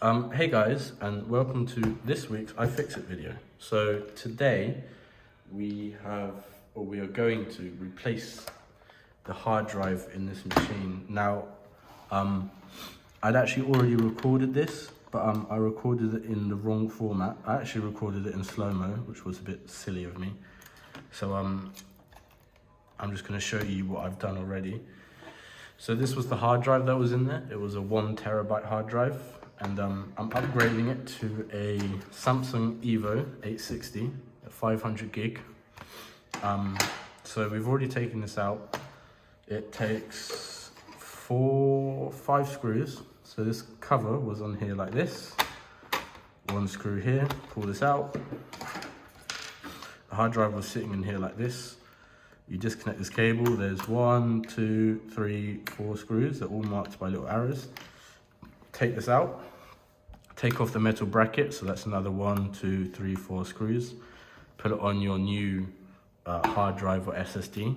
Hey guys, and welcome to this week's iFixit video. So today we are going to replace the hard drive in this machine. Now, I'd actually already recorded this, but I recorded it in the wrong format. I actually recorded it in slow-mo, which was a bit silly of me. So I'm just going to show you what I've done already. So this was the hard drive that was in there. It was a 1 terabyte hard drive. And I'm upgrading it to a Samsung Evo 860 at 500 gig. So we've already taken this out. It takes 5 screws. So this cover was on here like this. 1 screw here, pull this out. The hard drive was sitting in here like this. You disconnect this cable. There's 1, 2, 3, 4 screws. They're all marked by little arrows. Take this out, take off the metal bracket, so that's another 1, 2, 3, 4 screws. Put it on your new hard drive or SSD,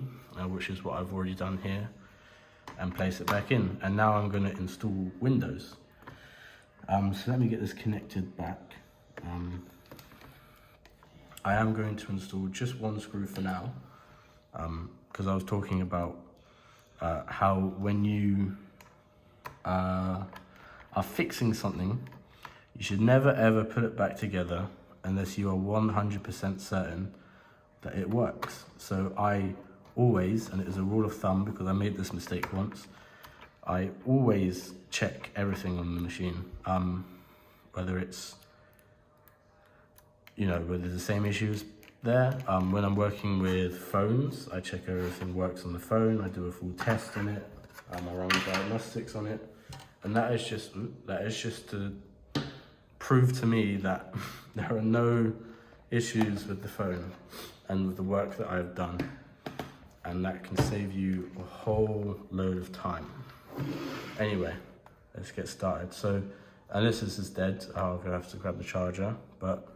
which is what I've already done here, and place it back in. And now I'm going to install Windows. So let me get this connected back. I am going to install just 1 screw for now, because I was talking about how when you are fixing something, you should never ever put it back together unless you are 100% certain that it works. So I always, and it is a rule of thumb because I made this mistake once, I always check everything on the machine, whether it's, whether the same issues there. When I'm working with phones, I check everything works on the phone. I do a full test on it. I run diagnostics on it. And that is just to prove to me that there are no issues with the phone and with the work that I've done. And that can save you a whole load of time. Anyway, let's get started. So, unless this is dead, I'm gonna have to grab the charger, but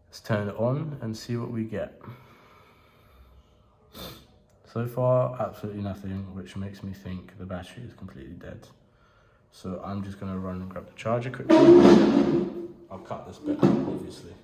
let's turn it on and see what we get. So far, absolutely nothing, which makes me think the battery is completely dead. So I'm just going to run and grab the charger quickly. I'll cut this bit out, obviously.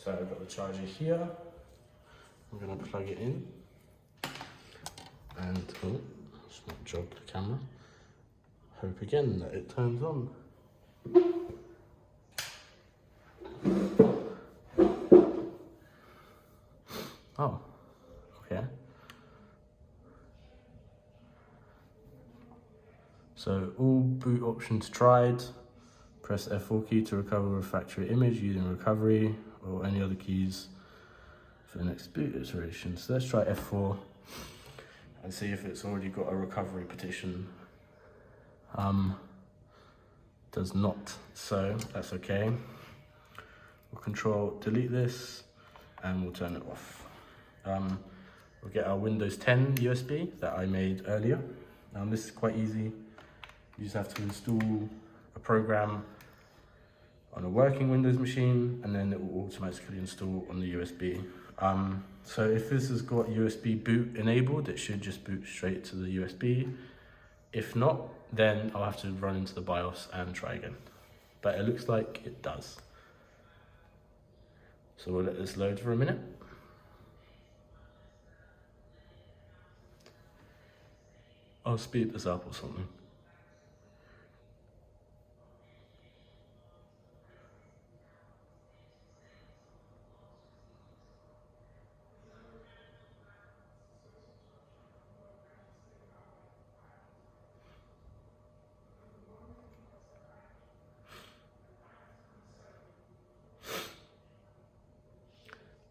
So I've got the charger here. I'm going to plug it in. And, let's not jog the camera. Hope again that it turns on. Oh, okay. So all boot options tried. Press F4 key to recover a factory image using recovery or any other keys for the next boot iteration. So let's try F4. And see if it's already got a recovery petition. Does not, so that's okay. We'll control delete this and we'll turn it off. We'll get our Windows 10 USB that I made earlier. This is quite easy. You just have to install a program on a working Windows machine and then it will automatically install on the USB. So if this has got USB boot enabled, it should just boot straight to the USB. If not, then I'll have to run into the BIOS and try again. But it looks like it does. So we'll let this load for a minute. I'll speed this up or something.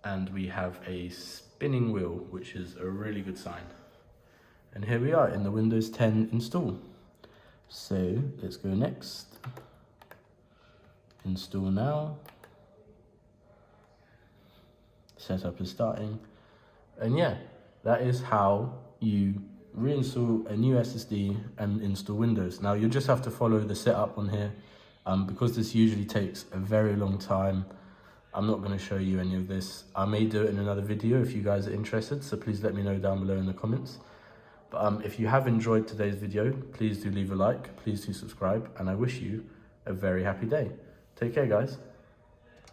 And we have a spinning wheel, which is a really good sign. And here we are in the Windows 10 install. So let's go next. Install now. Setup is starting. And yeah, that is how you reinstall a new SSD and install Windows. Now you'll just have to follow the setup on here because this usually takes a very long time. I'm not going to show you any of this. I may do it in another video if you guys are interested, so please let me know down below in the comments. But if you have enjoyed today's video, please do leave a like, please do subscribe, and I wish you a very happy day. Take care, guys.